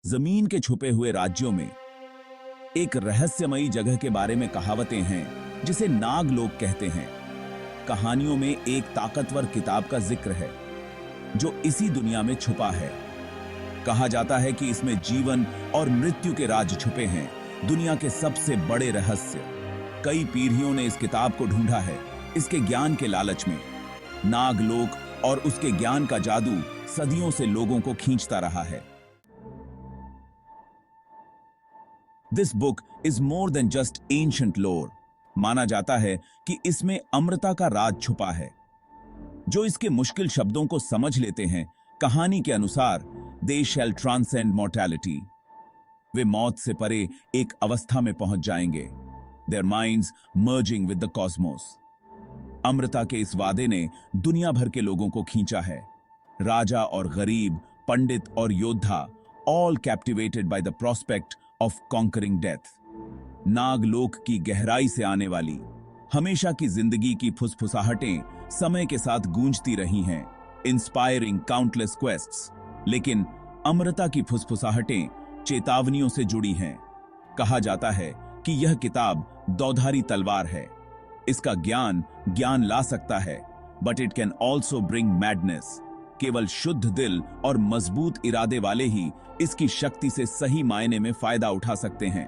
जमीन के छुपे हुए राज्यों में एक रहस्यमयी जगह के बारे में कहावतें हैं जिसे नागलोक कहते हैं। कहानियों में एक ताकतवर किताब का जिक्र है जो इसी दुनिया में छुपा है। कहा जाता है कि इसमें जीवन और मृत्यु के राज छुपे हैं, दुनिया के सबसे बड़े रहस्य। कई पीढ़ियों ने इस किताब को ढूंढा है, इसके ज्ञान के लालच में। नागलोक और उसके ज्ञान का जादू सदियों से लोगों को खींचता रहा है। This book is more than just ancient lore. माना जाता है कि इसमें अमृता का राज छुपा है। जो इसके मुश्किल शब्दों को समझ लेते हैं, कहानी के अनुसार they shall transcend mortality. वे मौत से परे एक अवस्था में पहुंच जाएंगे, their minds merging with the cosmos. Amrita के इस वादे ने दुनिया भर के लोगों को खींचा है। राजा और गरीब, पंडित और योद्धा, all captivated by the prospect of conquering death. Naglok की गहराई से आने वाली हमेशा की जिंदगी की फुसफुसाहटें समय के साथ गूंजती रही हैं, इंस्पायरिंग काउंटलेस क्वेस्ट्स। लेकिन अमृता की फुसफुसाहटें चेतावनियों से जुड़ी हैं। कहा जाता है कि यह किताब दौधारी तलवार है। इसका ज्ञान ला सकता है, but it can also bring madness. केवल शुद्ध दिल और मजबूत इरादे वाले ही इसकी शक्ति से सही मायने में फायदा उठा सकते हैं।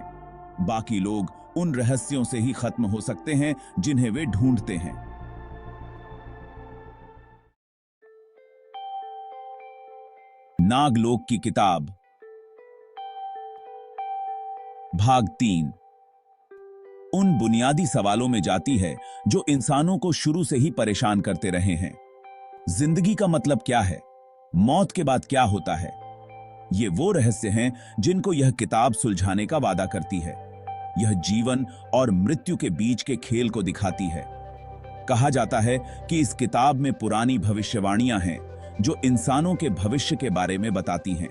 बाकी लोग उन रहस्यों से ही खत्म हो सकते हैं जिन्हें वे ढूंढते हैं। नागलोक की किताब भाग 3 उन बुनियादी सवालों में जाती है जो इंसानों को शुरू से ही परेशान करते रहे हैं। जिंदगी का मतलब क्या है? मौत के बाद क्या होता है? ये वो रहस्य हैं जिनको यह किताब सुलझाने का वादा करती है। यह जीवन और मृत्यु के बीच के खेल को दिखाती है। कहा जाता है कि इस किताब में पुरानी भविष्यवाणियां हैं जो इंसानों के भविष्य के बारे में बताती हैं,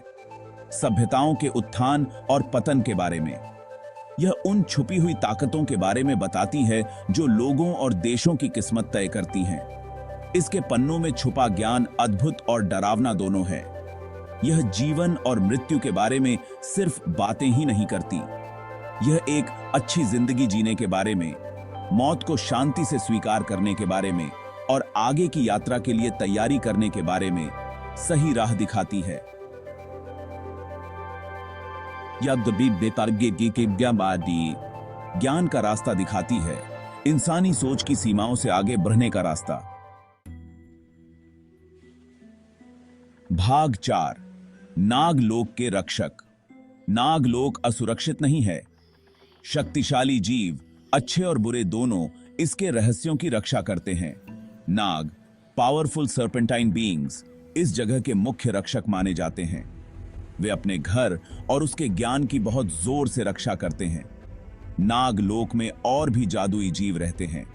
सभ्यताओं के उत्थान और पतन के बारे में। यह उन छुपी हुई ताकतों के बारे में बताती है जो लोगों और देशों की किस्मत तय करती हैं। इसके पन्नों में छुपा ज्ञान अद्भुत और डरावना दोनों है। यह जीवन और मृत्यु के बारे में सिर्फ बातें ही नहीं करती, यह एक अच्छी जिंदगी जीने के बारे में, मौत को शांति से स्वीकार करने के बारे में और आगे की यात्रा के लिए तैयारी करने के बारे में सही राह दिखाती है। ज्ञान का रास्ता दिखाती है, इंसानी सोच की सीमाओं से आगे बढ़ने का रास्ता। भाग 4 नागलोक के रक्षक। नागलोक असुरक्षित नहीं है। शक्तिशाली जीव, अच्छे और बुरे दोनों, इसके रहस्यों की रक्षा करते हैं। नाग, पावरफुल सर्पेंटाइन बीइंग्स, इस जगह के मुख्य रक्षक माने जाते हैं। वे अपने घर और उसके ज्ञान की बहुत जोर से रक्षा करते हैं। नागलोक में और भी जादुई जीव रहते हैं।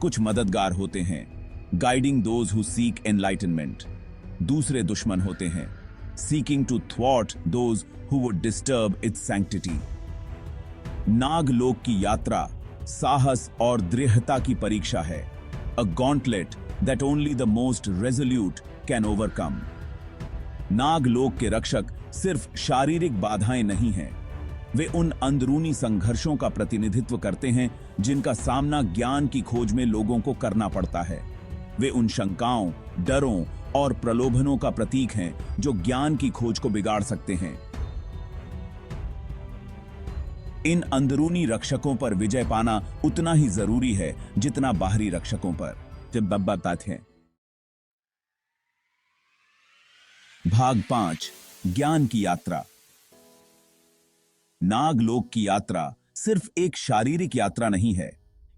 कुछ मददगार होते हैं, guiding those who seek enlightenment. दूसरे दुश्मन होते हैं, सीकिंग टू थ्वॉट those who would disturb its sanctity. Naglok की यात्रा साहस और दृढ़ता की परीक्षा है, a gauntlet that only the most resolute can overcome. Naglok के रक्षक सिर्फ शारीरिक बाधाएं नहीं हैं, वे उन अंदरूनी संघर्षों का प्रतिनिधित्व करते हैं जिनका सामना ज्ञान की खोज में लोगों को करना पड़ता है। वे उन शंकाओं, डरों और प्रलोभनों का प्रतीक हैं जो ज्ञान की खोज को बिगाड़ सकते हैं। इन अंदरूनी रक्षकों पर विजय पाना उतना ही जरूरी है जितना बाहरी रक्षकों पर। जब बात है भाग 5 ज्ञान की यात्रा। नागलोक की यात्रा सिर्फ एक शारीरिक यात्रा नहीं है,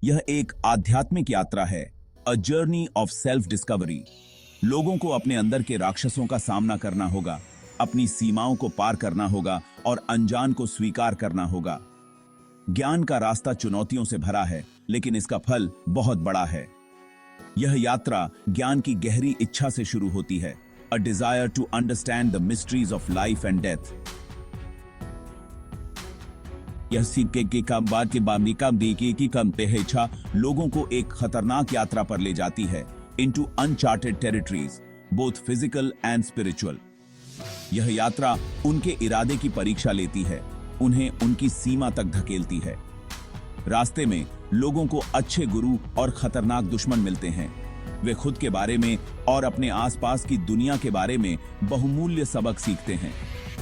यह एक आध्यात्मिक यात्रा है, a journey of self discovery. लोगों को अपने अंदर के राक्षसों का सामना करना होगा, अपनी सीमाओं को पार करना होगा और अनजान को स्वीकार करना होगा। ज्ञान का रास्ता चुनौतियों से भरा है, लेकिन इसका फल बहुत बड़ा है। यह यात्रा ज्ञान की गहरी इच्छा से शुरू होती है, a desire to understand the mysteries of life and death. यह सीखे की काम बात के बामी काम देखिए की कम इच्छा लोगों को एक खतरनाक यात्रा पर ले जाती है, into uncharted territories, both physical and spiritual. यह यात्रा उनके इरादे की परीक्षा लेती है, उन्हें उनकी सीमा तक धकेलती है। रास्ते में लोगों को अच्छे गुरु और खतरनाक दुश्मन मिलते हैं। वे खुद के बारे में और अपने आसपास की दुनिया के बारे में बहुमूल्य सबक सीखते हैं।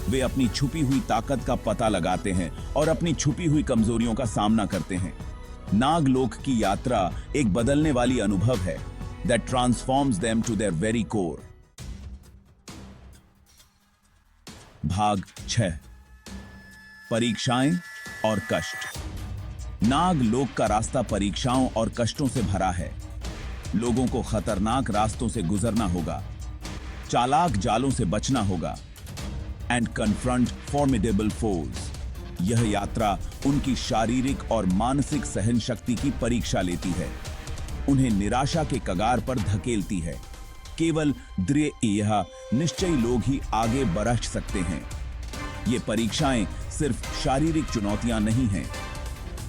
वे अपनी छुपी हुई ताकत का पता लगाते हैं और अपनी छुपी हुई कमजोरियों का सामना करते हैं। नागलोक की यात्रा एक बदलने वाली अनुभव है that transforms them to their very core। भाग 6, परीक्षाएं और कष्ट। नागलोक का रास्ता परीक्षाओं और कष्टों से भरा है। लोगों को खतरनाक रास्तों से गुजरना होगा, चालाक जालों से बचना होगा एंड कन्फ्रंट फॉर्मिडेबल फोर्स। यह यात्रा उनकी शारीरिक और मानसिक सहन शक्ति की परीक्षा लेती है, उन्हें निराशा के कगार पर धकेलती है। केवल दृढ़ यह निश्चयी लोग ही आगे बढ़ सकते हैं। ये परीक्षाएं सिर्फ शारीरिक चुनौतियां नहीं हैं,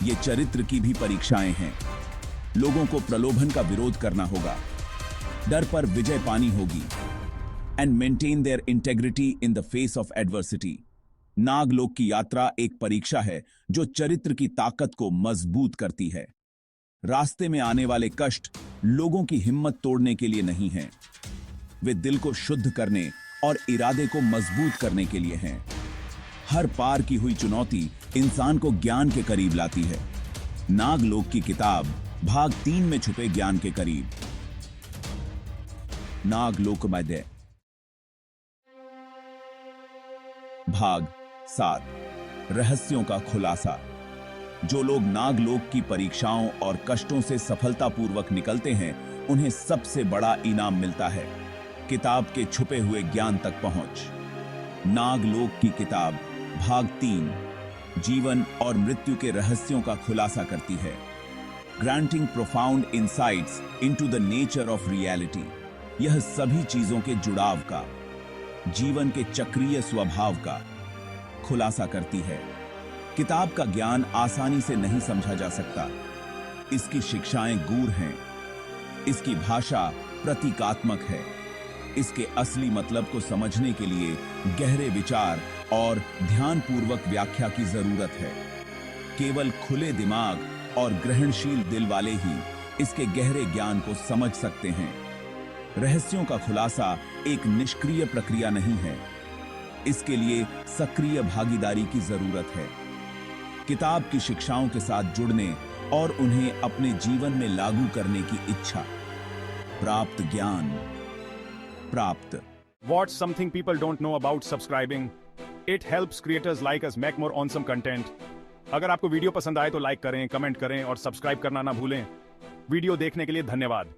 ये चरित्र की भी परीक्षाएं हैं। लोगों को प्रलोभन का विरोध करना होगा, डर पर विजय पानी होगी and maintain their integrity in the face of adversity. Naglok की यात्रा एक परीक्षा है जो चरित्र की ताकत को मजबूत करती है। रास्ते में आने वाले कष्ट लोगों की हिम्मत तोड़ने के लिए नहीं हैं, वे दिल को शुद्ध करने और इरादे को मजबूत करने के लिए हैं। हर पार की हुई चुनौती इंसान को ज्ञान के करीब लाती है। नागलोक की किताब भाग 3 में छुपे ज्ञान के करीब। नागलोकमध्य भाग 7, रहस्यों का खुलासा। जो लोग नागलोक की परीक्षाओं और कष्टों से सफलतापूर्वक निकलते हैं, उन्हें सबसे बड़ा इनाम मिलता है, किताब के छुपे हुए ज्ञान तक पहुंच। नागलोक की किताब भाग 3 जीवन और मृत्यु के रहस्यों का खुलासा करती है, granting profound insights into the nature of reality. यह सभी चीजों के जुड़ाव का, जीवन के चक्रीय स्वभाव का खुलासा करती है। किताब का ज्ञान आसानी से नहीं समझा जा सकता, इसकी शिक्षाएं गूढ़ हैं, इसकी भाषा प्रतीकात्मक है। इसके असली मतलब को समझने के लिए गहरे विचार और ध्यानपूर्वक व्याख्या की जरूरत है। केवल खुले दिमाग और ग्रहणशील दिल वाले ही इसके गहरे ज्ञान को समझ सकते हैं। रहस्यों का खुलासा एक निष्क्रिय प्रक्रिया नहीं है, इसके लिए सक्रिय भागीदारी की जरूरत है। किताब की शिक्षाओं के साथ जुड़ने और उन्हें अपने जीवन में लागू करने की इच्छा। प्राप्त ज्ञान प्राप्त। What's something people don't know about subscribing? It helps creators like us make more awesome content. अगर आपको वीडियो पसंद आए तो लाइक करें, कमेंट करें और सब्सक्राइब करना ना भूलें। वीडियो देखने के लिए धन्यवाद।